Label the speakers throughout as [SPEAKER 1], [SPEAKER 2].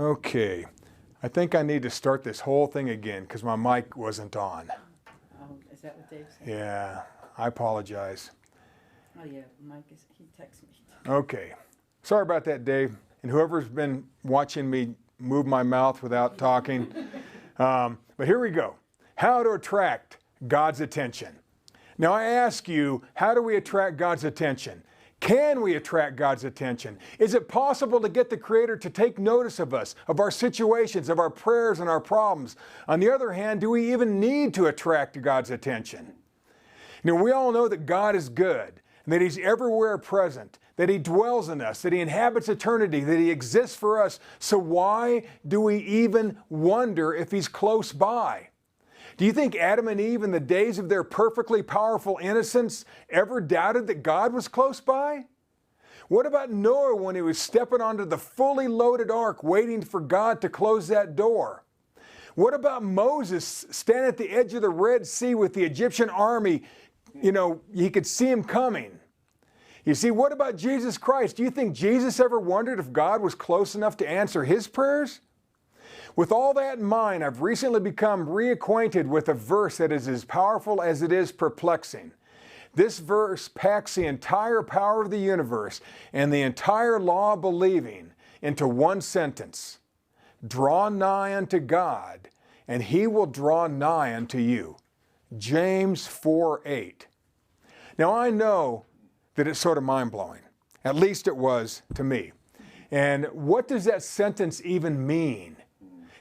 [SPEAKER 1] Okay, I think I need to start this whole thing again because my mic wasn't on.
[SPEAKER 2] Is that what Dave said?
[SPEAKER 1] Yeah, I apologize.
[SPEAKER 2] Oh yeah, Mike he texted me.
[SPEAKER 1] Okay, sorry about that, Dave. And whoever's been watching me move my mouth without talking. But here we go. How to attract God's attention. Now I ask you, how do we attract God's attention? Can we attract God's attention? Is it possible to get the Creator to take notice of us, of our situations, of our prayers and our problems? On the other hand, do we even need to attract God's attention? Now, we all know that God is good, and that He's everywhere present, that He dwells in us, that He inhabits eternity, that He exists for us. So why do we even wonder if He's close by? Do you think Adam and Eve in the days of their perfectly powerful innocence ever doubted that God was close by? What about Noah when he was stepping onto the fully loaded ark waiting for God to close that door? What about Moses standing at the edge of the Red Sea with the Egyptian army? You know, he could see him coming. You see, what about Jesus Christ? Do you think Jesus ever wondered if God was close enough to answer his prayers? With all that in mind, I've recently become reacquainted with a verse that is as powerful as it is perplexing. This verse packs the entire power of the universe and the entire law of believing into one sentence. Draw nigh unto God, and He will draw nigh unto you. James 4:8. Now I know that it's sort of mind-blowing. At least it was to me. And what does that sentence even mean?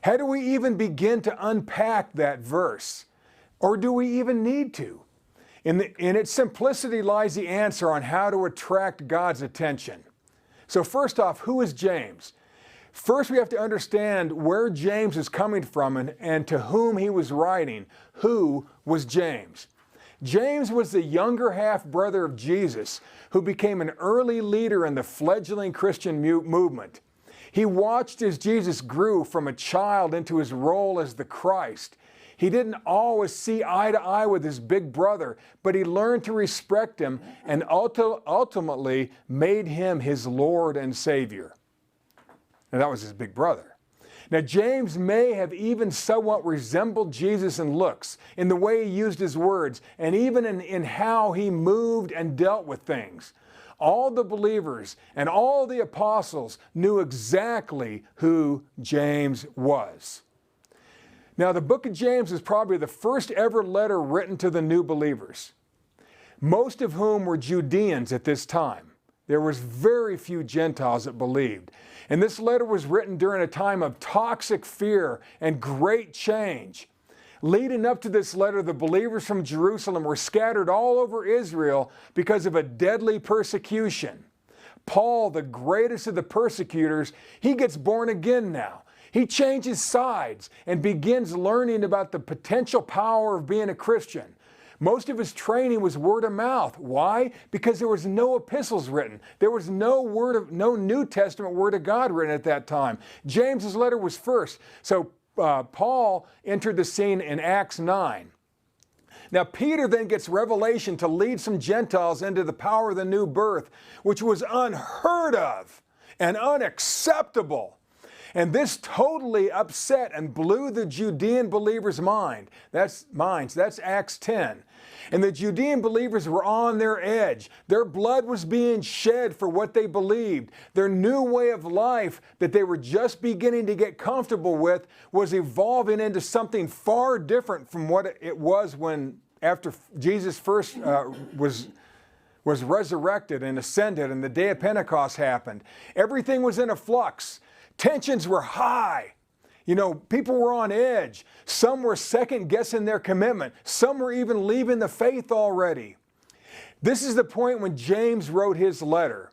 [SPEAKER 1] How do we even begin to unpack that verse? Or do we even need to? In its simplicity lies the answer on how to attract God's attention. So first off, who is James? First, we have to understand where James is coming from and to whom he was writing. Who was James? James was the younger half-brother of Jesus who became an early leader in the fledgling Christian movement. He watched as Jesus grew from a child into his role as the Christ. He didn't always see eye to eye with his big brother, but he learned to respect him and ultimately made him his Lord and Savior. And that was his big brother. Now, James may have even somewhat resembled Jesus in looks, in the way he used his words, and even in how he moved and dealt with things. All the believers and all the apostles knew exactly who James was. Now, the book of James is probably the first ever letter written to the new believers, most of whom were Judeans at this time. There was very few Gentiles that believed. And this letter was written during a time of toxic fear and great change. Leading up to this letter, the believers from Jerusalem were scattered all over Israel because of a deadly persecution. Paul, the greatest of the persecutors, he gets born again now. He changes sides and begins learning about the potential power of being a Christian. Most of his training was word of mouth. Why? Because there was no epistles written. There was no New Testament word of God written at that time. James's letter was first. So Paul entered the scene in Acts 9. Now Peter then gets revelation to lead some Gentiles into the power of the new birth, which was unheard of and unacceptable. And this totally upset and blew the Judean believers' minds. That's Acts 10. And the Judean believers were on their edge. Their blood was being shed for what they believed. Their new way of life that they were just beginning to get comfortable with was evolving into something far different from what it was after Jesus first was resurrected and ascended and the day of Pentecost happened. Everything was in a flux. Tensions were high. You know, people were on edge. Some were second-guessing their commitment. Some were even leaving the faith already. This is the point when James wrote his letter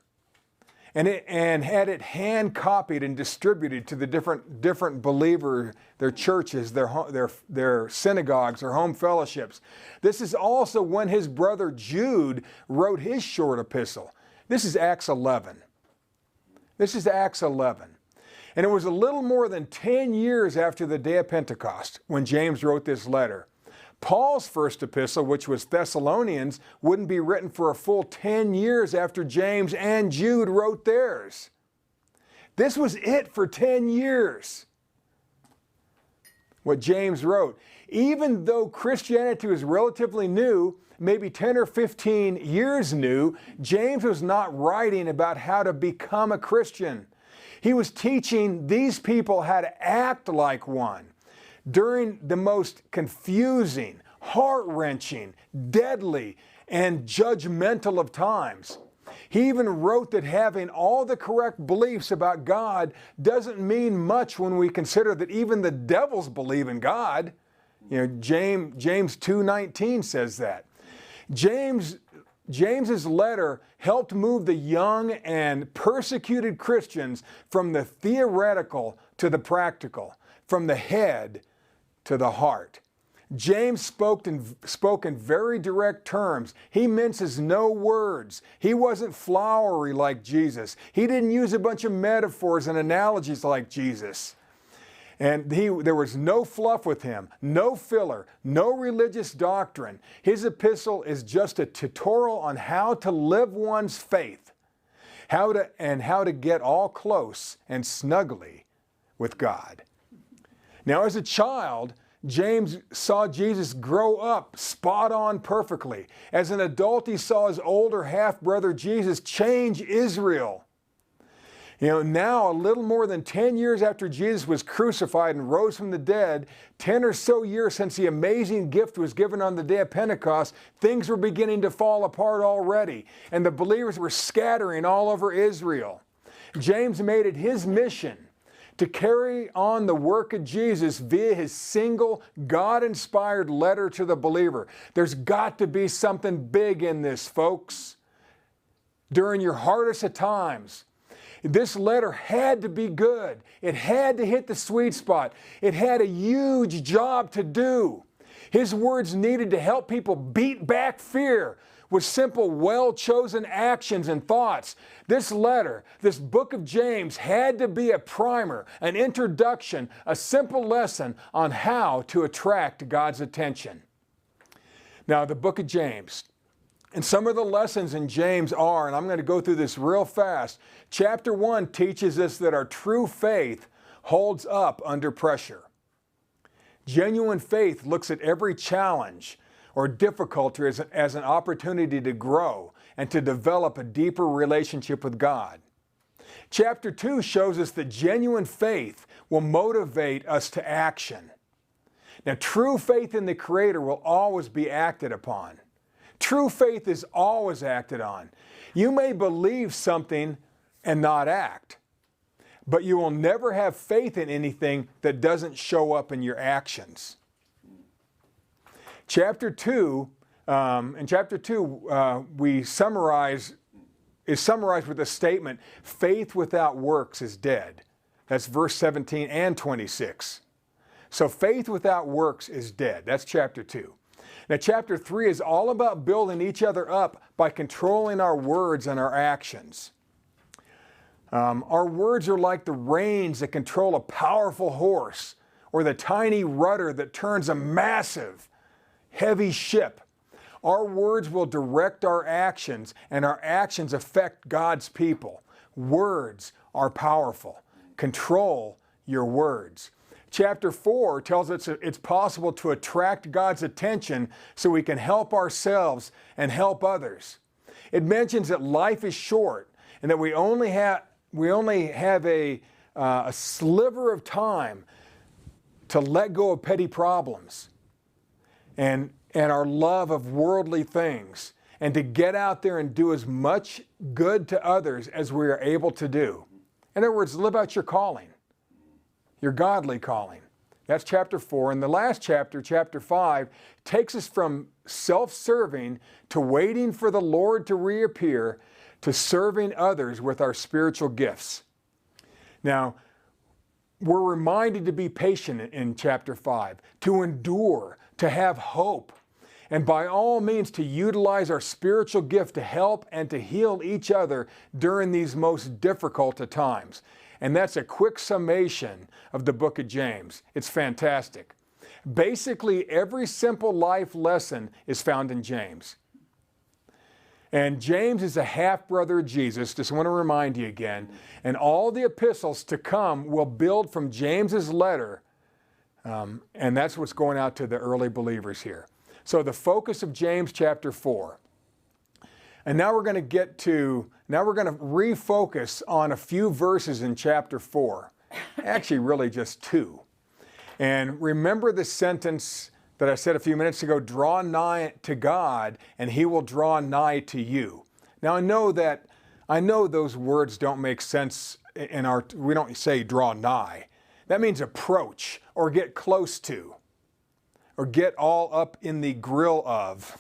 [SPEAKER 1] and had it hand-copied and distributed to the different believers, their churches, their synagogues, their home fellowships. This is also when his brother Jude wrote his short epistle. This is Acts 11. This is Acts 11. And it was a little more than 10 years after the day of Pentecost when James wrote this letter. Paul's first epistle, which was Thessalonians, wouldn't be written for a full 10 years after James and Jude wrote theirs. This was it for 10 years. What James wrote, even though Christianity was relatively new, maybe 10 or 15 years new, James was not writing about how to become a Christian. He was teaching these people how to act like one during the most confusing, heart-wrenching, deadly, and judgmental of times. He even wrote that having all the correct beliefs about God doesn't mean much when we consider that even the devils believe in God. You know, James 2:19 says that. James's letter helped move the young and persecuted Christians from the theoretical to the practical, from the head to the heart. James spoke in very direct terms. He minces no words. He wasn't flowery like Jesus. He didn't use a bunch of metaphors and analogies like Jesus. And there was no fluff with him, no filler, no religious doctrine. His epistle is just a tutorial on how to live one's faith, how to get all close and snugly with God. Now, as a child, James saw Jesus grow up spot on perfectly. As an adult, he saw his older half-brother Jesus change Israel. You know, now a little more than 10 years after Jesus was crucified and rose from the dead, 10 or so years since the amazing gift was given on the day of Pentecost, things were beginning to fall apart already, and the believers were scattering all over Israel. James made it his mission to carry on the work of Jesus via his single God-inspired letter to the believer. There's got to be something big in this, folks. During your hardest of times, this letter had to be good. It had to hit the sweet spot. It had a huge job to do. His words needed to help people beat back fear with simple, well-chosen actions and thoughts. This letter, this book of James, had to be a primer, an introduction, a simple lesson on how to attract God's attention. Now, the book of James. And some of the lessons in James are, and I'm going to go through this real fast. Chapter 1 teaches us that our true faith holds up under pressure. Genuine faith looks at every challenge or difficulty as an opportunity to grow and to develop a deeper relationship with God. Chapter 2 shows us that genuine faith will motivate us to action. Now, true faith in the Creator will always be acted upon. True faith is always acted on. You may believe something and not act, but you will never have faith in anything that doesn't show up in your actions. Chapter 2, in chapter 2, is summarized with the statement, faith without works is dead. That's verse 17 and 26. So faith without works is dead. That's chapter 2. Now, chapter 3 is all about building each other up by controlling our words and our actions. Our words are like the reins that control a powerful horse, or the tiny rudder that turns a massive, heavy ship. Our words will direct our actions, and our actions affect God's people. Words are powerful. Control your words. Chapter 4 tells us it's possible to attract God's attention so we can help ourselves and help others. It mentions that life is short and that we only have a sliver of time to let go of petty problems and our love of worldly things, and to get out there and do as much good to others as we are able to do. In other words, live out your calling. Your godly calling. That's chapter 4. And the last chapter, chapter 5, takes us from self-serving to waiting for the Lord to reappear to serving others with our spiritual gifts. Now, we're reminded to be patient in chapter 5, to endure, to have hope, and by all means to utilize our spiritual gift to help and to heal each other during these most difficult of times. And that's a quick summation of the book of James. It's fantastic. Basically, every simple life lesson is found in James. And James is a half-brother of Jesus, just want to remind you again. And all the epistles to come will build from James's letter, and that's what's going out to the early believers here. So the focus of James chapter 4. And now we're going to refocus on a few verses in chapter 4. Actually, really just 2. And remember the sentence that I said a few minutes ago, draw nigh to God and he will draw nigh to you. Now I know those words don't make sense we don't say draw nigh. That means approach or get close to or get all up in the grill of.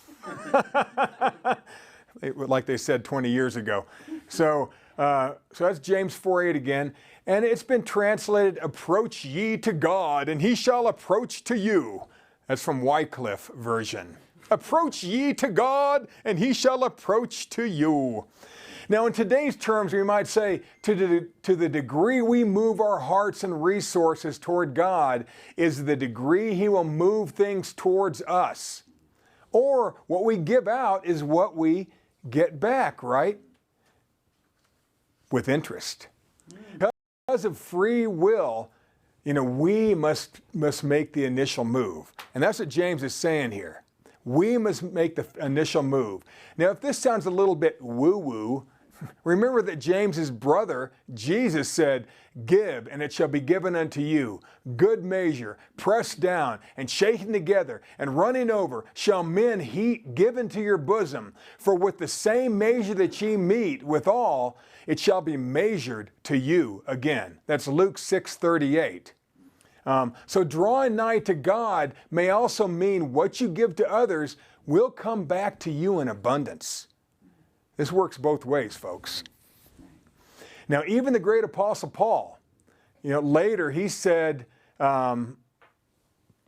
[SPEAKER 1] Like they said 20 years ago. So that's James 4:8 again. And it's been translated, approach ye to God and he shall approach to you. That's from Wycliffe version. Approach ye to God, and he shall approach to you. Now, in today's terms, we might say, to the degree we move our hearts and resources toward God is the degree he will move things towards us. Or what we give out is what we get back, right? With interest. Because of free will, we must make the initial move. And that's what James is saying here. We must make the initial move. Now, if this sounds a little bit woo-woo, remember that James's brother, Jesus, said, give, and it shall be given unto you. Good measure, pressed down, and shaken together, and running over, shall men heap given to your bosom. For with the same measure that ye meet withal, it shall be measured to you again. That's Luke 6:38. So drawing nigh to God may also mean what you give to others will come back to you in abundance. This works both ways, folks. Now, even the great apostle Paul, later he said that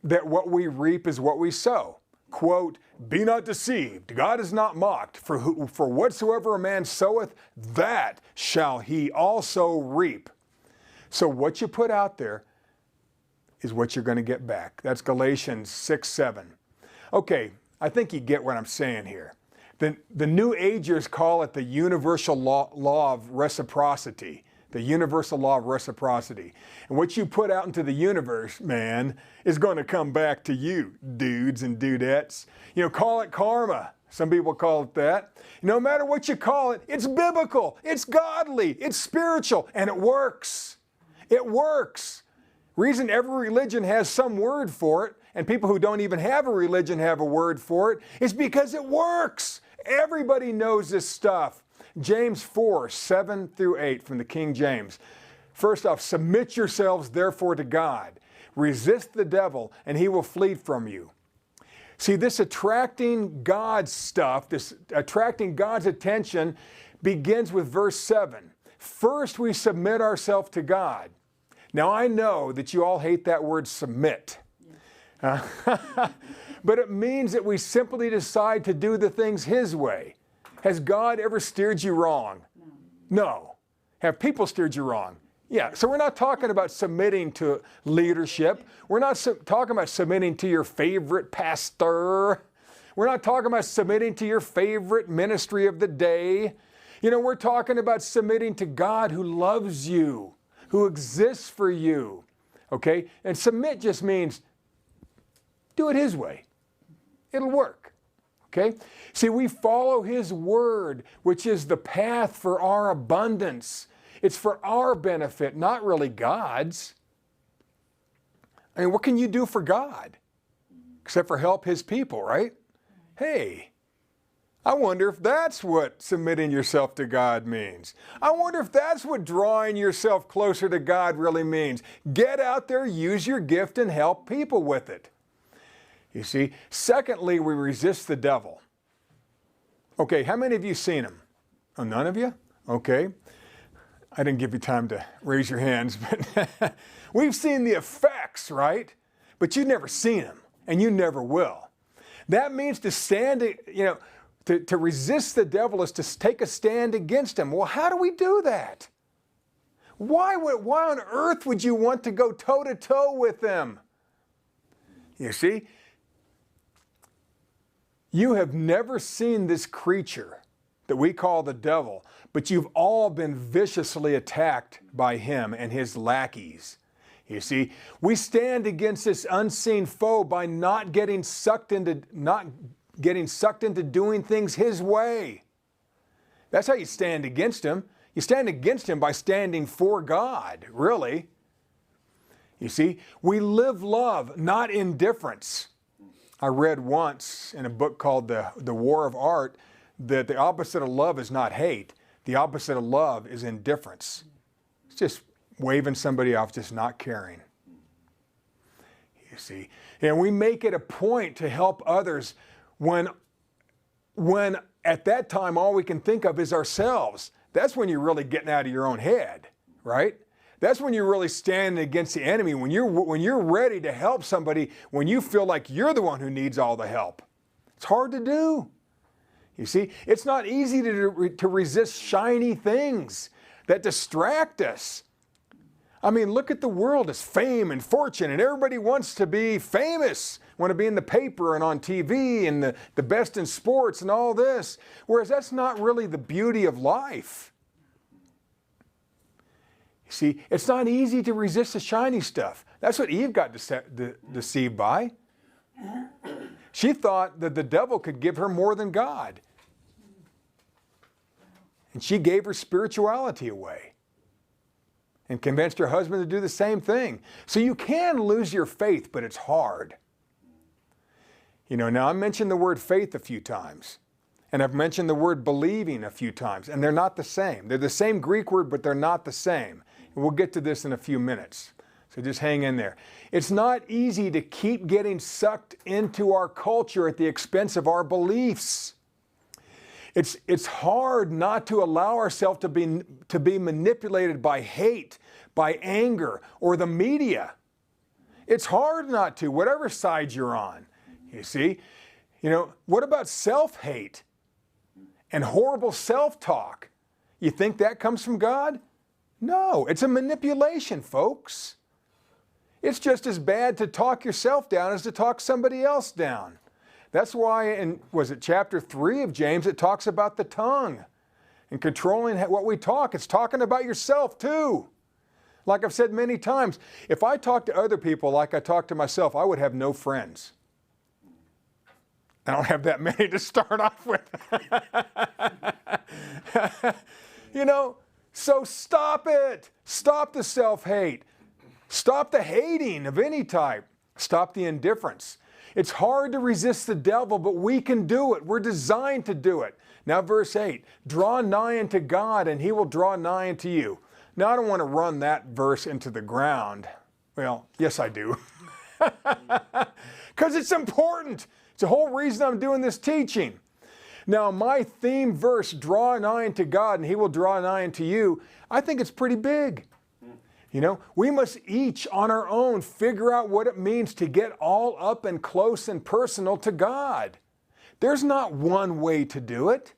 [SPEAKER 1] what we reap is what we sow. Quote, be not deceived, God is not mocked, for whatsoever a man soweth, that shall he also reap. So what you put out there is what you're going to get back. That's Galatians 6:7. Okay, I think you get what I'm saying here. The New Agers call it the universal law of reciprocity. The universal law of reciprocity. And what you put out into the universe, man, is going to come back to you, dudes and dudettes. Call it karma. Some people call it that. No matter what you call it, it's biblical, it's godly, it's spiritual, and it works. It works. Reason every religion has some word for it, and people who don't even have a religion have a word for it, is because it works. Everybody knows this stuff. James 4:7-8 from the King James. First off, submit yourselves therefore to God. Resist the devil, and he will flee from you. See, this attracting God's stuff, this attracting God's attention begins with verse 7. First, we submit ourselves to God. Now, I know that you all hate that word submit. But it means that we simply decide to do the things his way. Has God ever steered you wrong? No. Have people steered you wrong? Yeah. So we're not talking about submitting to leadership. We're not talking about submitting to your favorite pastor. We're not talking about submitting to your favorite ministry of the day. We're talking about submitting to God who loves you, who exists for you. Okay? And submit just means do it his way. It'll work. Okay? See, we follow his word, which is the path for our abundance. It's for our benefit, not really God's. I mean, what can you do for God? Except for help his people, right? Hey, I wonder if that's what submitting yourself to God means. I wonder if that's what drawing yourself closer to God really means. Get out there, use your gift, and help people with it. You see, secondly, we resist the devil. Okay, how many of you seen him? Oh, none of you? Okay. I didn't give you time to raise your hands, but we've seen the effects, right? But you've never seen him, and you never will. That means to stand, to resist the devil is to take a stand against him. Well, how do we do that? Why on earth would you want to go toe-to-toe with him? You see, you have never seen this creature that we call the devil, but you've all been viciously attacked by him and his lackeys. You see, we stand against this unseen foe by not getting sucked into doing things his way. That's how you stand against him. You stand against him by standing for God, really. You see, we live love, not indifference. I read once in a book called The War of Art that the opposite of love is not hate. The opposite of love is indifference. It's just waving somebody off, just not caring. You see, and we make it a point to help others when at that time all we can think of is ourselves. That's when you're really getting out of your own head, right? That's when you're really standing against the enemy, when you're ready to help somebody, when you feel like you're the one who needs all the help. It's hard to do. You see, it's not easy to resist shiny things that distract us. I mean, look at the world. It's fame and fortune, and everybody wants to be famous, want to be in the paper and on TV and the best in sports and all this, whereas that's not really the beauty of life. You see, it's not easy to resist the shiny stuff. That's what Eve got deceived by. She thought that the devil could give her more than God. And she gave her spirituality away and convinced her husband to do the same thing. So you can lose your faith, but it's hard. You know, now I mentioned the word faith a few times, and I've mentioned the word believing a few times, and they're not the same. They're the same Greek word, but they're not the same. And we'll get to this in a few minutes. So just hang in there. It's not easy to keep getting sucked into our culture at the expense of our beliefs. It's hard not to allow ourselves to be manipulated by hate, by anger, or the media. It's hard not to, whatever side you're on. You see? You know, what about self-hate and horrible self-talk? You think that comes from God? No, it's a manipulation, folks. It's just as bad to talk yourself down as to talk somebody else down. That's why in, was it chapter 3 of James, it talks about the tongue and controlling what we talk. It's talking about yourself too. Like I've said many times, if I talk to other people like I talk to myself, I would have no friends. I don't have that many to start off with. You know, so stop it. Stop the self-hate. Stop the hating of any type. Stop the indifference. It's hard to resist the devil, but we can do it. We're designed to do it. Now, verse 8, draw nigh unto God, and he will draw nigh unto you. Now, I don't want to run that verse into the ground. Well, yes, I do. Because it's important. It's the whole reason I'm doing this teaching. Now, my theme verse, draw nigh unto God, and he will draw nigh unto you, I think it's pretty big. You know, we must each on our own figure out what it means to get all up and close and personal to God. There's not one way to do it.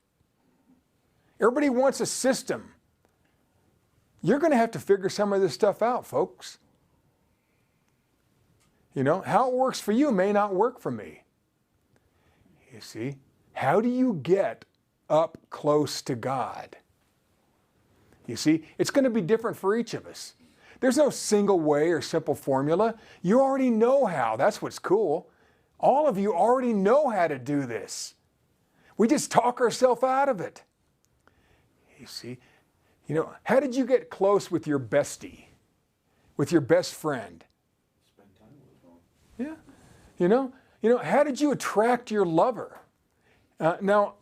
[SPEAKER 1] Everybody wants a system. You're going to have to figure some of this stuff out, folks. You know, how it works for you may not work for me. You see, how do you get up close to God? You see, it's going to be different for each of us. There's no single way or simple formula. You already know how. That's what's cool. All of you already know how to do this. We just talk ourselves out of it. You see, you know, how did you get close with your bestie, with your best friend?
[SPEAKER 3] Spend time with them.
[SPEAKER 1] Yeah. You know, how did you attract your lover? Now,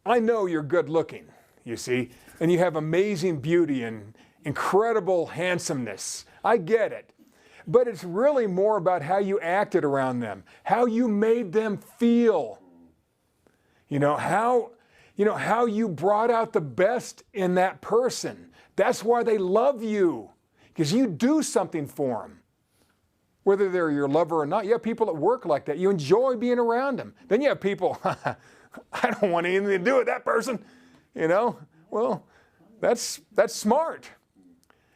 [SPEAKER 1] I know you're good looking, you see, and you have amazing beauty and incredible handsomeness. I get it. But it's really more about how you acted around them, how you made them feel. How you brought out the best in that person. That's why they love you, because you do something for them. Whether they're your lover or not, you have people at work like that. You enjoy being around them. Then you have people, I don't want anything to do with that person. Well, that's smart.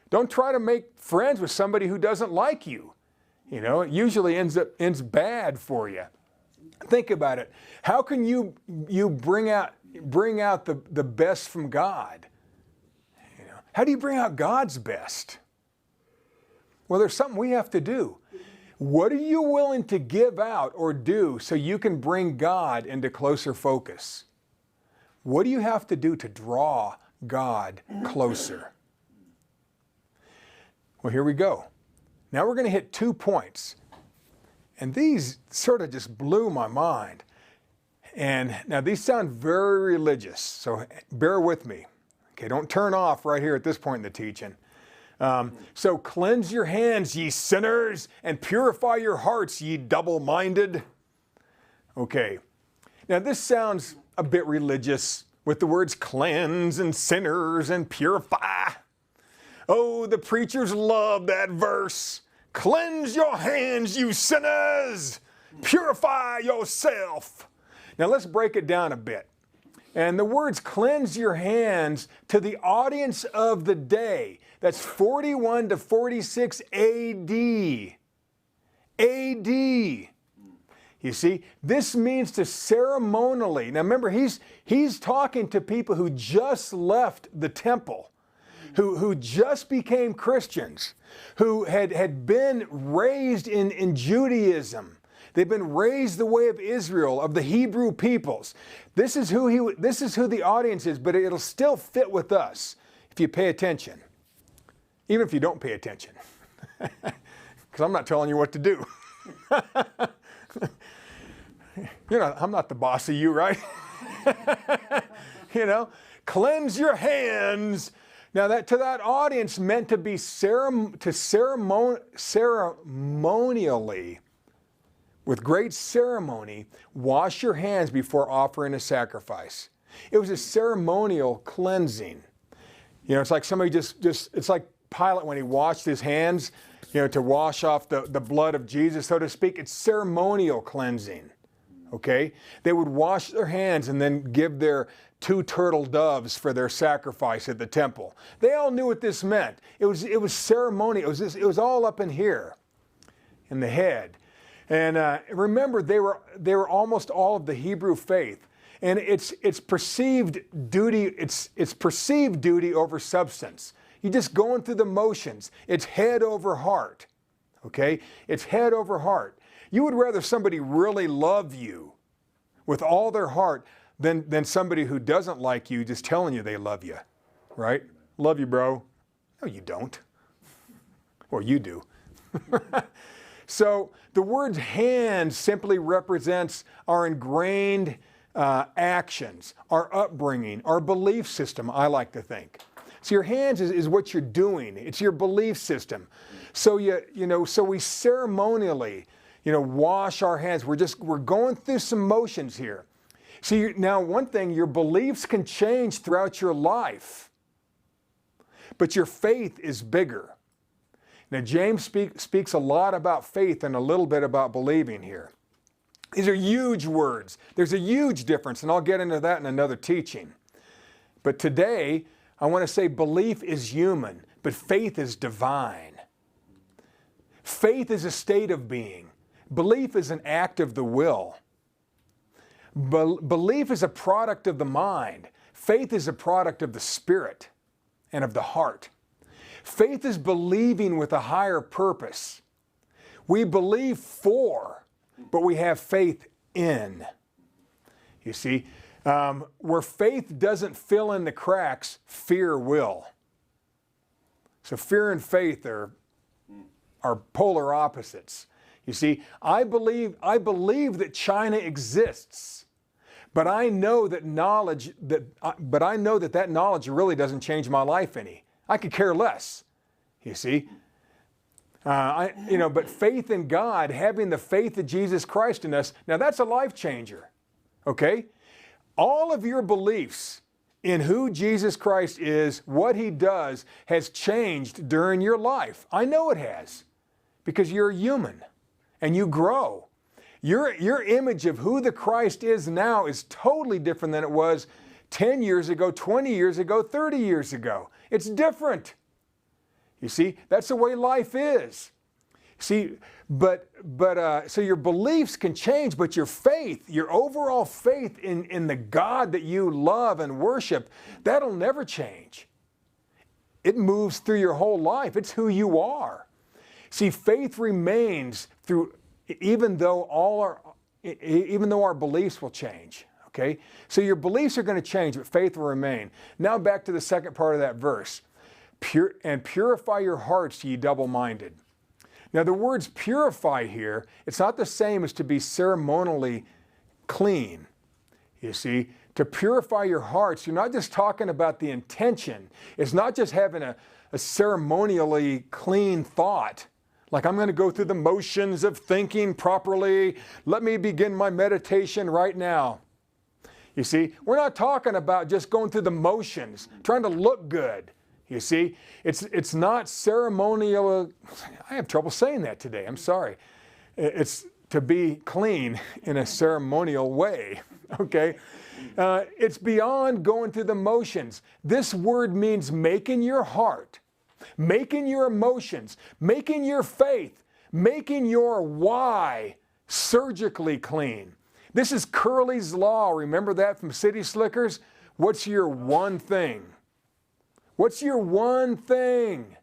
[SPEAKER 1] Don't try to make friends with somebody who doesn't like you. It usually ends bad for you. Think about it. How can you bring out bring out the best from God? You know, how do you bring out God's best? Well, there's something we have to do. What are you willing to give out or do so you can bring God into closer focus? What do you have to do to draw God closer? Well, here we go. Now we're going to hit 2 points. And these sort of just blew my mind. And now these sound very religious, so bear with me. Okay, don't turn off right here at this point in the teaching. So cleanse your hands, ye sinners, and purify your hearts, ye double-minded. Okay, now this sounds a bit religious with the words cleanse and sinners and purify. Oh, the preachers love that verse. Cleanse your hands, you sinners. Purify yourself. Now let's break it down a bit. And the words cleanse your hands to the audience of the day. That's 41 to 46 AD. AD. You see, this means to ceremonially. Now remember, he's talking to people who just left the temple, who just became Christians, who had been raised in Judaism. They've been raised the way of Israel, of the Hebrew peoples. This is who the audience is, but it'll still fit with us if you pay attention. Even if you don't pay attention. Because I'm not telling you what to do. I'm not the boss of you, right? Cleanse your hands. Now to that audience meant to be ceremonially, with great ceremony, wash your hands before offering a sacrifice. It was a ceremonial cleansing. It's like somebody it's like Pilate when he washed his hands, to wash off the blood of Jesus, so to speak. It's ceremonial cleansing, okay? They would wash their hands and then give their 2 turtle doves for their sacrifice at the temple. They all knew what this meant. It was ceremony. It was all up in here, in the head. And remember, they were almost all of the Hebrew faith, and it's perceived duty. It's perceived duty over substance. You're just going through the motions. It's head over heart, okay? It's head over heart. You would rather somebody really love you with all their heart than somebody who doesn't like you just telling you they love you, right? Love you, bro. No, you don't. Or you do. So the word hand simply represents our ingrained actions, our upbringing, our belief system, I like to think. So your hands is what you're doing. It's your belief system. So so we ceremonially, wash our hands. We're going through some motions here. See, now one thing, your beliefs can change throughout your life, but your faith is bigger. Now, James speaks a lot about faith and a little bit about believing here. These are huge words. There's a huge difference, and I'll get into that in another teaching. But today, I want to say belief is human, but faith is divine. Faith is a state of being. Belief is an act of the will. Belief is a product of the mind. Faith is a product of the spirit and of the heart. Faith is believing with a higher purpose. We believe for, but we have faith in. You see, where faith doesn't fill in the cracks, fear will. So fear and faith are polar opposites. You see, I believe that China exists, but I know that knowledge that knowledge really doesn't change my life any. I could care less. You see, but faith in God, having the faith of Jesus Christ in us, now that's a life changer. Okay, all of your beliefs in who Jesus Christ is, what He does, has changed during your life. I know it has, because you're a human and you grow. Your image of who the Christ is now is totally different than it was 10 years ago, 20 years ago, 30 years ago. It's different. You see, that's the way life is. See, so your beliefs can change, but your faith, your overall faith in the God that you love and worship, that'll never change. It moves through your whole life. It's who you are. See, faith remains through, even though our beliefs will change. Okay? So your beliefs are going to change, but faith will remain. Now back to the second part of that verse. And purify your hearts, ye double-minded. Now the words purify here, it's not the same as to be ceremonially clean. You see, to purify your hearts, you're not just talking about the intention. It's not just having a ceremonially clean thought. Like, I'm going to go through the motions of thinking properly. Let me begin my meditation right now. You see, we're not talking about just going through the motions, trying to look good. You see, it's not ceremonial. I have trouble saying that today. I'm sorry. It's to be clean in a ceremonial way. Okay? It's beyond going through the motions. This word means making your heart, making your emotions, making your faith, making your why surgically clean. This is Curly's Law. Remember that from City Slickers? What's your one thing? What's your one thing?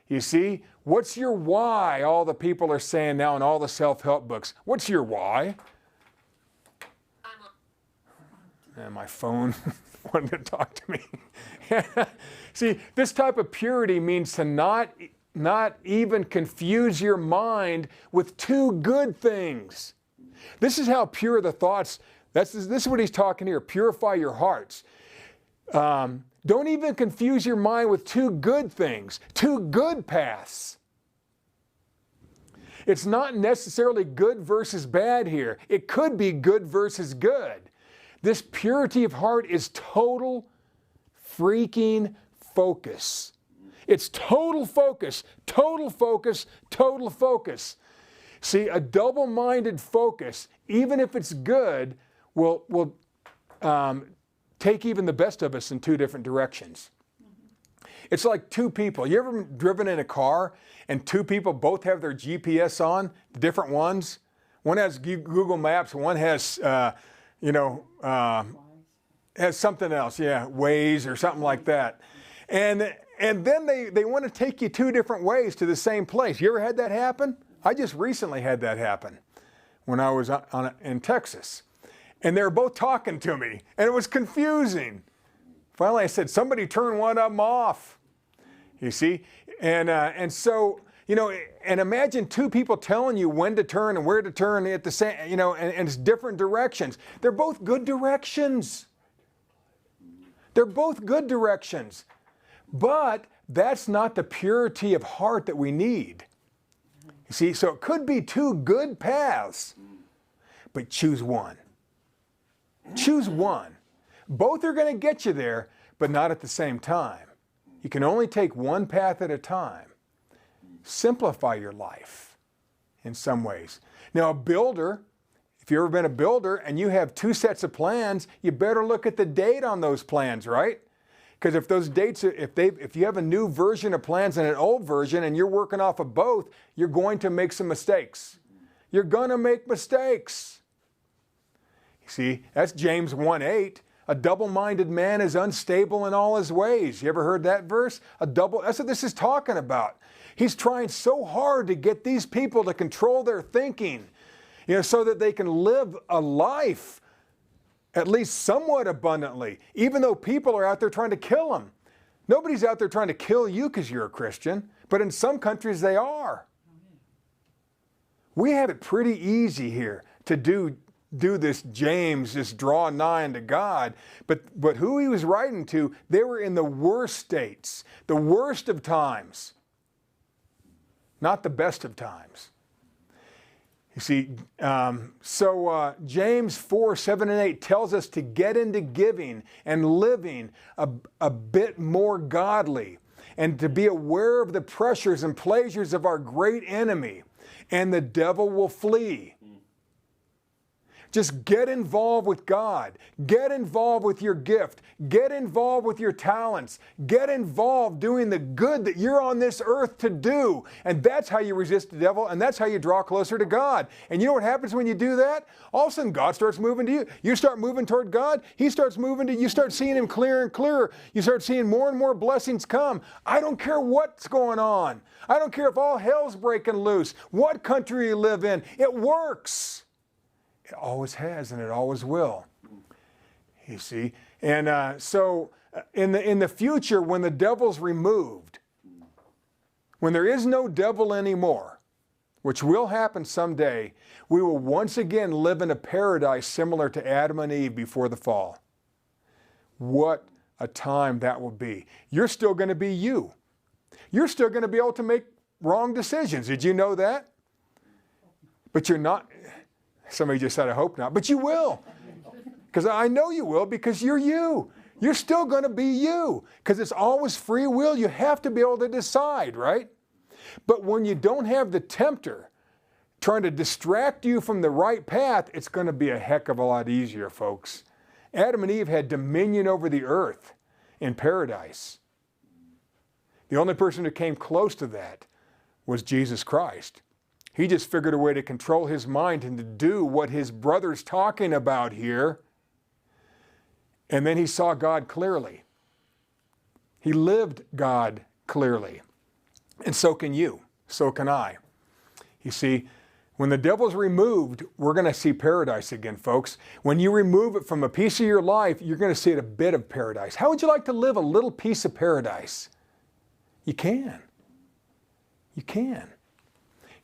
[SPEAKER 1] You see, what's your why? All the people are saying now in all the self-help books. What's your why? And my phone wanted to talk to me. See, this type of purity means to not even confuse your mind with two good things. This is how pure the thoughts, this is what he's talking here, purify your hearts. Don't even confuse your mind with two good things, two good paths. It's not necessarily good versus bad here. It could be good versus good. This purity of heart is total freaking focus. It's total focus, total focus, total focus. See, a double-minded focus, even if it's good, will take even the best of us in two different directions. It's like two people. You ever been driven in a car and two people both have their GPS on, different ones? One has Google Maps, one has, has something else, Waze or something like that. And then they want to take you two different ways to the same place. You ever had that happen? I just recently had that happen when I was in Texas. And they were both talking to me, and it was confusing. Finally, I said, somebody turn one of them off. You see? And so, and imagine two people telling you when to turn and where to turn at the same, and it's different directions. They're both good directions. They're both good directions. But that's not the purity of heart that we need. You see, so it could be two good paths, but choose one. Choose one. Both are going to get you there, but not at the same time. You can only take one path at a time. Simplify your life in some ways. Now, a builder, if you've ever been a builder and you have two sets of plans, you better look at the date on those plans, right? Because if those dates, if you have a new version of plans and an old version and you're working off of both, you're going to make some mistakes. You're going to make mistakes. See, that's James 1:8. A double-minded man is unstable in all his ways. You ever heard that verse? That's what this is talking about. He's trying so hard to get these people to control their thinking, so that they can live a life at least somewhat abundantly, even though people are out there trying to kill them. Nobody's out there trying to kill you because you're a Christian, but in some countries they are. We have it pretty easy here to do this James, this draw nigh unto God, but who he was writing to, they were in the worst states, the worst of times, not the best of times. You see, James 4:7-8 tells us to get into giving and living a bit more godly, and to be aware of the pressures and pleasures of our great enemy, and the devil will flee. Just get involved with God. Get involved with your gift. Get involved with your talents. Get involved doing the good that you're on this earth to do. And that's how you resist the devil, and that's how you draw closer to God. And you know what happens when you do that? All of a sudden, God starts moving to you. You start moving toward God. He starts moving to you. You start seeing Him clearer and clearer. You start seeing more and more blessings come. I don't care what's going on. I don't care if all hell's breaking loose, what country you live in. It works. It always has, and it always will. You see? And so in the future, when the devil's removed, when there is no devil anymore, which will happen someday, we will once again live in a paradise similar to Adam and Eve before the fall. What a time that will be. You're still going to be you. You're still going to be able to make wrong decisions. Did you know that? But you're not. Somebody just said, I hope not. But you will. Because I know you will, because you're you. You're still going to be you. Because it's always free will. You have to be able to decide, right? But when you don't have the tempter trying to distract you from the right path, it's going to be a heck of a lot easier, folks. Adam and Eve had dominion over the earth in paradise. The only person who came close to that was Jesus Christ. He just figured a way to control his mind and to do what his brother's talking about here. And then he saw God clearly. He lived God clearly. And so can you. So can I. You see, when the devil's removed, we're going to see paradise again, folks. When you remove it from a piece of your life, you're going to see a bit of paradise. How would you like to live a little piece of paradise? You can. You can.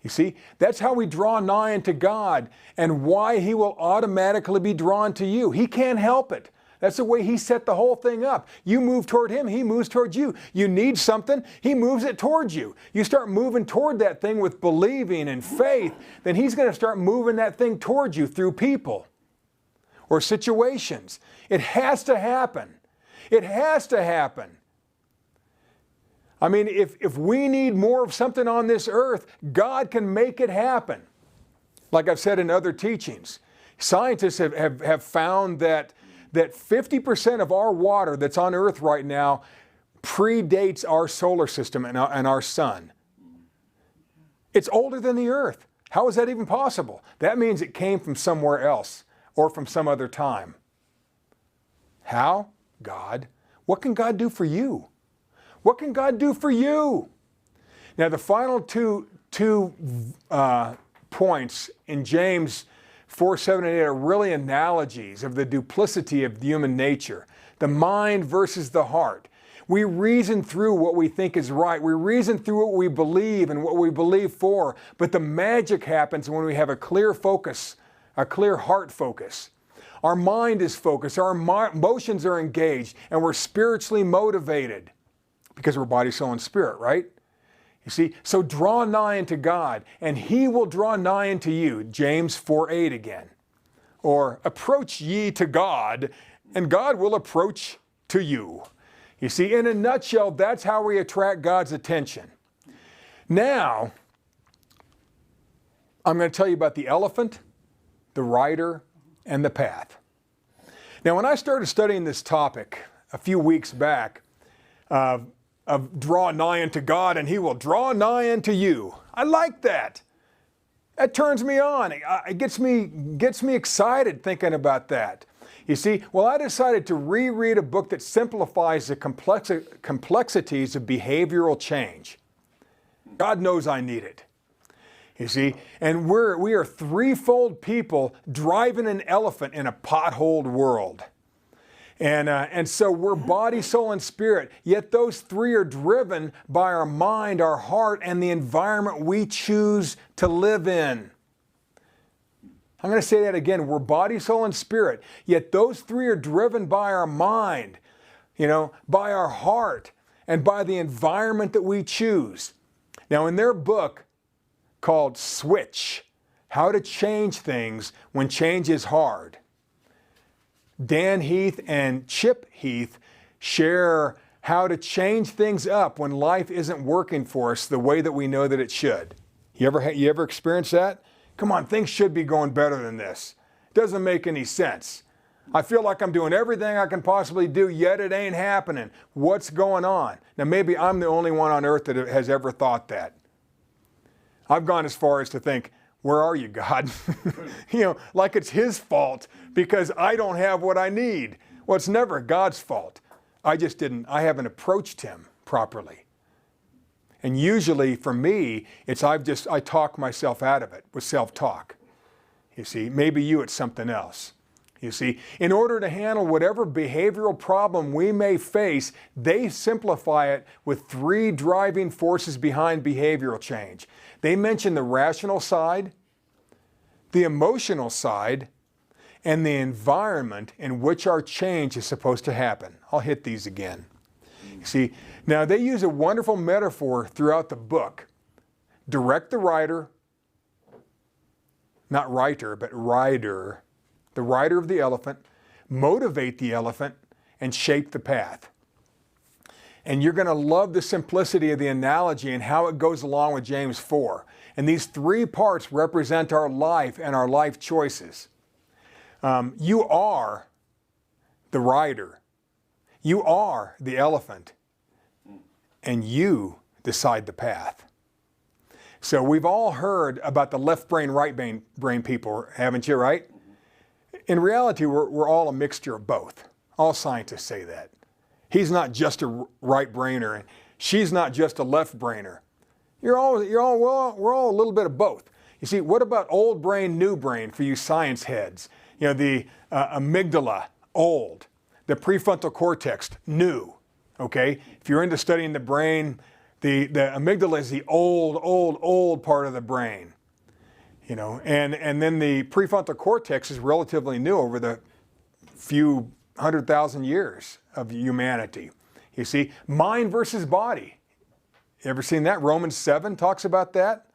[SPEAKER 1] You see, that's how we draw nigh unto God and why He will automatically be drawn to you. He can't help it. That's the way He set the whole thing up. You move toward Him, He moves toward you. You need something, He moves it towards you. You start moving toward that thing with believing and faith, then He's going to start moving that thing towards you through people or situations. It has to happen. It has to happen. I mean, if we need more of something on this earth, God can make it happen. Like I've said in other teachings, scientists have found that 50% of our water that's on earth right now predates our solar system and our sun. It's older than the earth. How is that even possible? That means it came from somewhere else or from some other time. How? God. What can God do for you? What can God do for you? Now, the final two points in James 4, 7, and 8 are really analogies of the duplicity of human nature, the mind versus the heart. We reason through what we think is right. We reason through what we believe and what we believe for. But the magic happens when we have a clear focus, a clear heart focus. Our mind is focused, our emotions are engaged, and we're spiritually motivated. Because we're body, soul, and spirit, right? You see, so draw nigh unto God, and He will draw nigh unto you. James 4:8 again. Or approach ye to God, and God will approach to you. You see, in a nutshell, that's how we attract God's attention. Now, I'm going to tell you about the elephant, the rider, and the path. Now, when I started studying this topic a few weeks back, of draw nigh unto God and He will draw nigh unto you. I like that. That turns me on. It gets me excited thinking about that. You see, well, I decided to reread a book that simplifies the complexities of behavioral change. God knows I need it. You see, and we are threefold people driving an elephant in a potholed world. And so we're body, soul, and spirit, yet those three are driven by our mind, our heart, and the environment we choose to live in. I'm going to say that again. We're body, soul, and spirit, yet those three are driven by our mind, by our heart, and by the environment that we choose. Now, in their book called Switch, How to Change Things When Change is Hard, Dan Heath and Chip Heath share how to change things up when life isn't working for us the way that we know that it should. You ever experienced that? Come on, things should be going better than this. Doesn't make any sense. I feel like I'm doing everything I can possibly do, yet it ain't happening. What's going on? Now, maybe I'm the only one on earth that has ever thought that. I've gone as far as to think, where are you, God? Like it's his fault because I don't have what I need. Well, it's never God's fault. I haven't approached him properly. And usually for me, I talk myself out of it with self-talk. You see, maybe it's something else. You see, in order to handle whatever behavioral problem we may face, they simplify it with 3 driving forces behind behavioral change. They mention the rational side, the emotional side, and the environment in which our change is supposed to happen. I'll hit these again. You see, now they use a wonderful metaphor throughout the book. Direct the rider, not writer, but rider. The rider of the elephant, motivate the elephant, and shape the path. And you're going to love the simplicity of the analogy and how it goes along with James 4. And these 3 parts represent our life and our life choices. You are the rider. You are the elephant. And you decide the path. So we've all heard about the left brain, right brain people, haven't you, right? In reality, we're all a mixture of both. All scientists say that. He's not just a right brainer, and she's not just a left brainer. We're all a little bit of both. You see, what about old brain, new brain for you science heads? The amygdala, old. The prefrontal cortex, new. Okay? If you're into studying the brain, the amygdala is the old part of the brain. And then the prefrontal cortex is relatively new over the few 100,000 years of humanity. You see, mind versus body. You ever seen that? Romans 7 talks about that.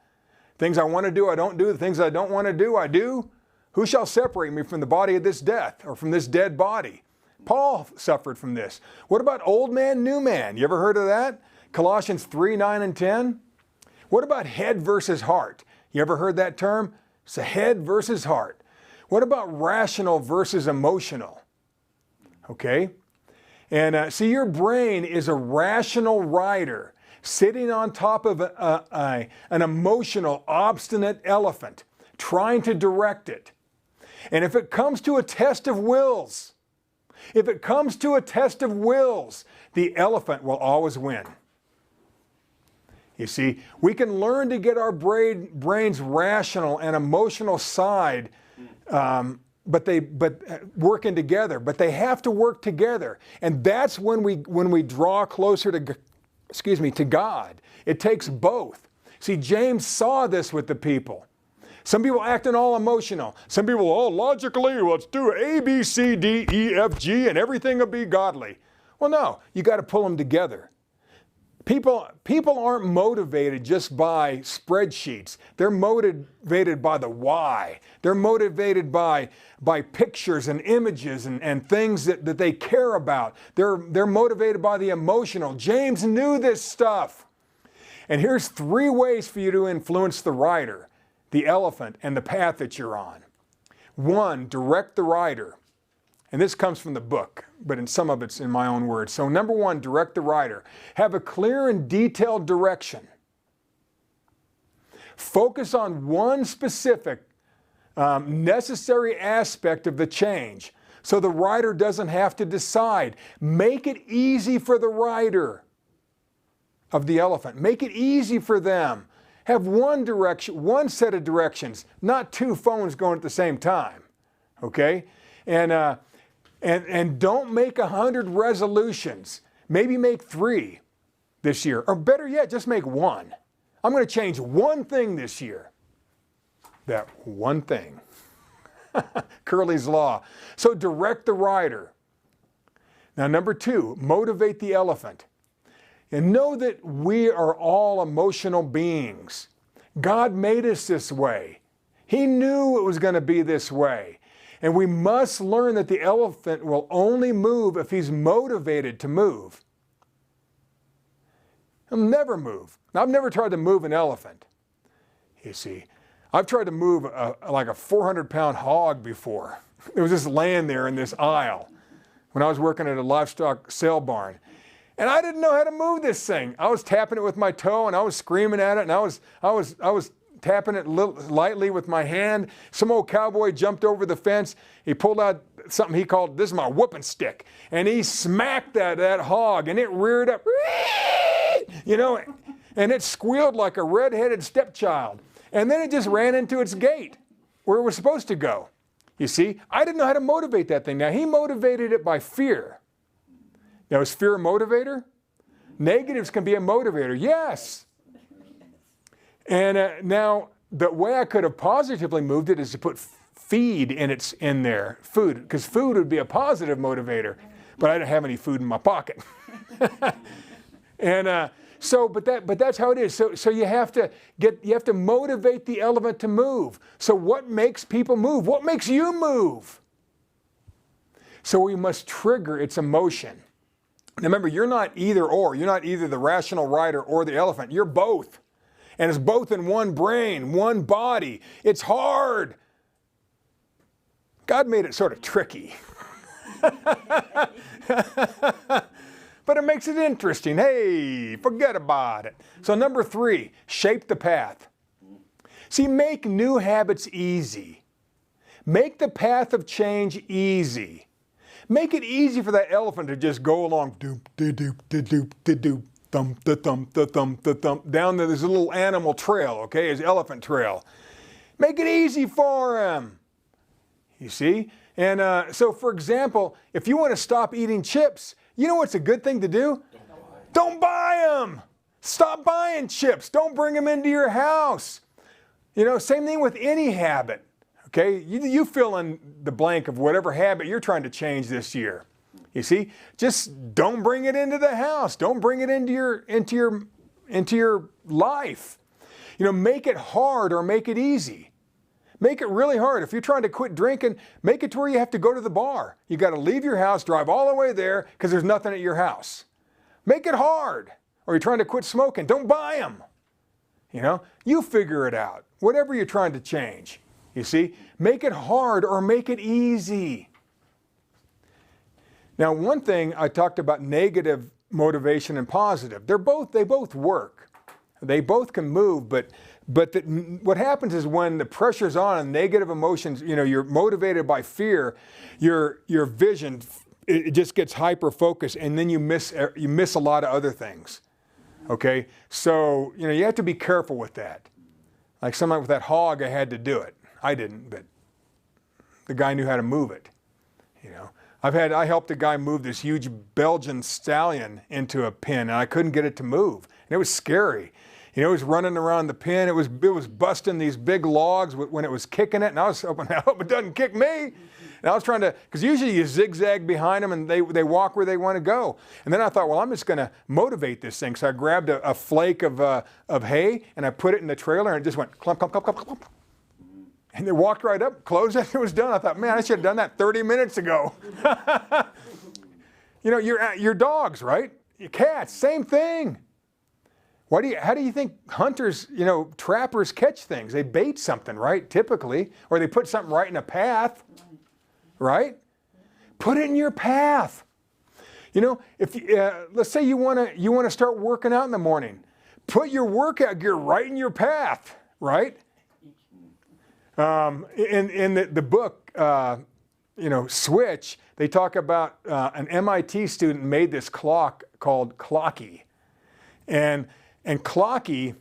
[SPEAKER 1] Things I want to do, I don't do. The things I don't want to do, I do. Who shall separate me from the body of this death or from this dead body? Paul suffered from this. What about old man, new man? You ever heard of that? Colossians 3, 9, and 10. What about head versus heart? You ever heard that term? It's a head versus heart. What about rational versus emotional? Okay? And see, your brain is a rational rider sitting on top of an emotional, obstinate elephant, trying to direct it. And if it comes to a test of wills, the elephant will always win. You see, we can learn to get our brain's rational and emotional side, but working together. But they have to work together, and that's when we draw closer to God. It takes both. See, James saw this with the people. Some people acting all emotional. Some people, logically, let's do A, B, C, D, E, F, G, and everything will be godly. Well, no, you got to pull them together. People aren't motivated just by spreadsheets. They're motivated by the why. They're motivated by pictures and images and things that they care about. They're motivated by the emotional. James knew this stuff. And here's 3 ways for you to influence the rider, the elephant, and the path that you're on. 1, direct the rider. And this comes from the book, but in some of it's in my own words. So number 1, direct the rider. Have a clear and detailed direction. Focus on one specific necessary aspect of the change so the rider doesn't have to decide. Make it easy for the rider of the elephant. Make it easy for them. Have one direction, one set of directions, not 2 phones going at the same time. Okay? And don't make 100 resolutions. Maybe make 3 this year. Or better yet, just make 1. I'm going to change one thing this year. That one thing. Curly's Law. So direct the rider. Now, number 2, motivate the elephant. And know that we are all emotional beings. God made us this way. He knew it was going to be this way. And we must learn that the elephant will only move if he's motivated to move. He'll never move. Now, I've never tried to move an elephant. You see, I've tried to move like a 400-pound hog before. It was just laying there in this aisle when I was working at a livestock sale barn. And I didn't know how to move this thing. I was tapping it with my toe and I was screaming at it and I was tapping it lightly with my hand. Some old cowboy jumped over the fence. He pulled out something he called, this is my whooping stick. And he smacked that hog and it reared up, you know, and it squealed like a red-headed stepchild. And then it just ran into its gate where it was supposed to go. You see, I didn't know how to motivate that thing. Now, he motivated it by fear. Now, is fear a motivator? Negatives can be a motivator, yes. And now, the way I could have positively moved it is to put feed in there, food, because food would be a positive motivator. But I didn't have any food in my pocket. And but that's how it is. So you have to motivate the elephant to move. So what makes people move? What makes you move? So we must trigger its emotion. Now remember, you're not either or. You're not either the rational rider or the elephant. You're both. And it's both in one brain, one body. It's hard. God made it sort of tricky. But it makes it interesting. Hey, forget about it. So number 3, shape the path. See, make new habits easy. Make the path of change easy. Make it easy for that elephant to just go along, doop, de doop, de doop, de doop, thump, da thump, da thump, da thump, down to this little animal trail, okay, his elephant trail. Make it easy for him. You see? And so, for example, if you want to stop eating chips, you know what's a good thing to do? Don't buy them. Stop buying chips. Don't bring them into your house. You know, same thing with any habit. Okay, you fill in the blank of whatever habit you're trying to change this year. You see, just don't bring it into the house. Don't bring it into your life. You know, make it hard or make it easy. Make it really hard. If you're trying to quit drinking, make it to where you have to go to the bar. You got to leave your house, drive all the way there because there's nothing at your house. Make it hard. Or you're trying to quit smoking, don't buy them. You know, you figure it out. Whatever you're trying to change. You see, make it hard or make it easy. Now, one thing I talked about negative motivation and positive. They both work. They both can move, but what happens is when the pressure's on and negative emotions, you know, you're motivated by fear, your vision, it just gets hyper focused, and then you miss a lot of other things. Okay, so you know you have to be careful with that. Like somebody with that hog, I had to do it. I didn't, but the guy knew how to move it. You know, I helped a guy move this huge Belgian stallion into a pen, and I couldn't get it to move, and it was scary. You know, it was running around the pen. It was busting these big logs when it was kicking it, and I was hoping, I hope it doesn't kick me. And I was trying to, because usually you zigzag behind them and they walk where they want to go. And then I thought, well, I'm just going to motivate this thing. So I grabbed a flake of hay and I put it in the trailer and it just went clump, clump, clump, clump, clump. And they walked right up, closed it, it was done. I thought, man, I should have done that 30 minutes ago. You know, your dogs, right? Your cats, same thing. How do you think hunters, you know, trappers catch things? They bait something, right? Typically, or they put something right in a path, right? Put it in your path. You know, if let's say you want to start working out in the morning, put your workout gear right in your path, right? In the book, you know, Switch, they talk about an MIT student made this clock called Clocky, and Clocky,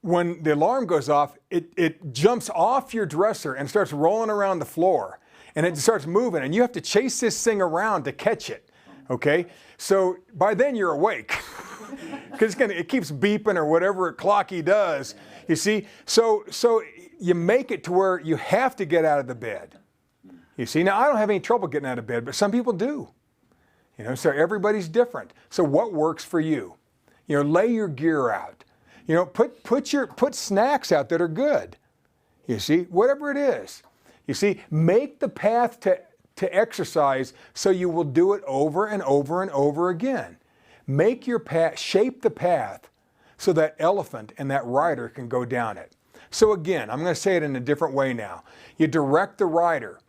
[SPEAKER 1] when the alarm goes off, it jumps off your dresser and starts rolling around the floor. And it starts moving, and you have to chase this thing around to catch it, okay? So by then you're awake, because it keeps beeping or whatever Clocky does, you see? So you make it to where you have to get out of the bed. You see, now I don't have any trouble getting out of bed, but some people do. You know, so everybody's different. So what works for you? You know, lay your gear out. You know, put snacks out that are good. You see, whatever it is. You see, make the path to exercise so you will do it over and over and over again. Make your path, shape the path so that elephant and that rider can go down it. So again, I'm going to say it in a different way now. You direct the rider,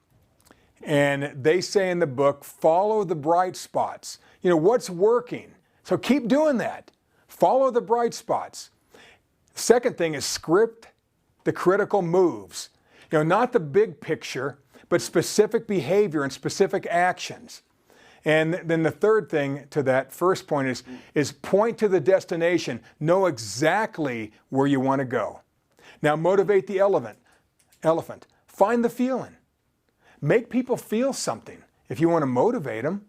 [SPEAKER 1] and they say in the book, follow the bright spots. You know, what's working? So keep doing that. Follow the bright spots. Second thing is script the critical moves. You know, not the big picture, but specific behavior and specific actions. And then the third thing to that first point is point to the destination. Know exactly where you want to go. Now motivate the elephant. Find the feeling. Make people feel something. If you want to motivate them,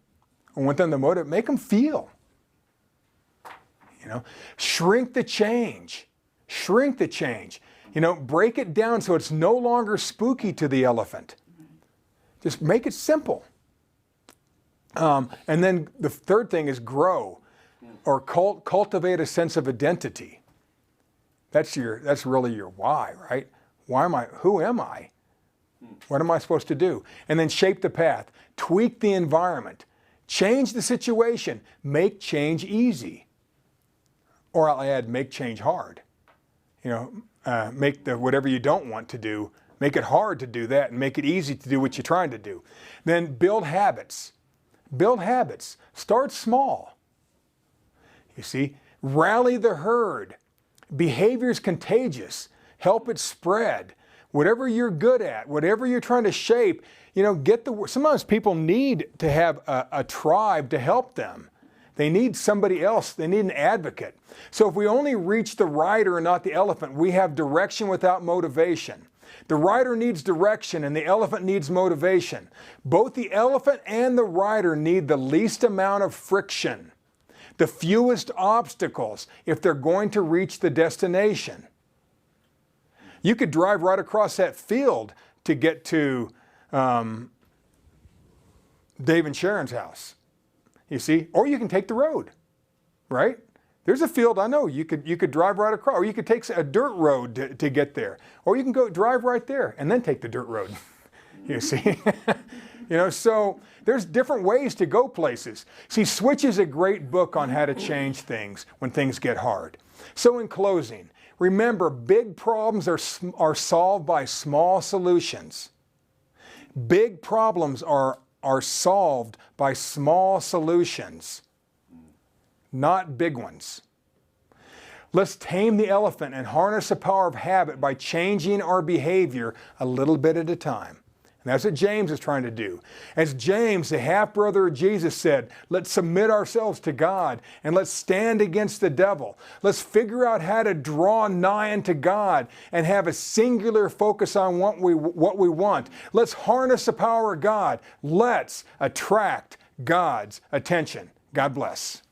[SPEAKER 1] or want them to motivate, make them feel. You know, shrink the change. Shrink the change. You know, break it down so it's no longer spooky to the elephant. Just make it simple. And then the third thing is grow, or cultivate a sense of identity. That's really your why, right? Who am I? What am I supposed to do? And then shape the path, tweak the environment, change the situation, make change easy. Or I'll add, make change hard. You know, make whatever you don't want to do, make it hard to do that and make it easy to do what you're trying to do. Then build habits. Build habits. Start small. You see, rally the herd. Behavior is contagious. Help it spread. Whatever you're good at, whatever you're trying to shape, you know, sometimes people need to have a tribe to help them. They need somebody else. They need an advocate. So if we only reach the rider and not the elephant, we have direction without motivation. The rider needs direction and the elephant needs motivation. Both the elephant and the rider need the least amount of friction, the fewest obstacles if they're going to reach the destination. You could drive right across that field to get to Dave and Sharon's house, you see, or you can take the road, right? There's a field, I know, you could drive right across, or you could take a dirt road to get there, or you can go drive right there and then take the dirt road, you see. You know, so there's different ways to go places. See, Switch is a great book on how to change things when things get hard. So in closing, remember, big problems are solved by small solutions. Big problems are solved by small solutions, not big ones. Let's tame the elephant and harness the power of habit by changing our behavior a little bit at a time. And that's what James is trying to do. As James, the half-brother of Jesus, said, let's submit ourselves to God and let's stand against the devil. Let's figure out how to draw nigh unto God and have a singular focus on what we want. Let's harness the power of God. Let's attract God's attention. God bless.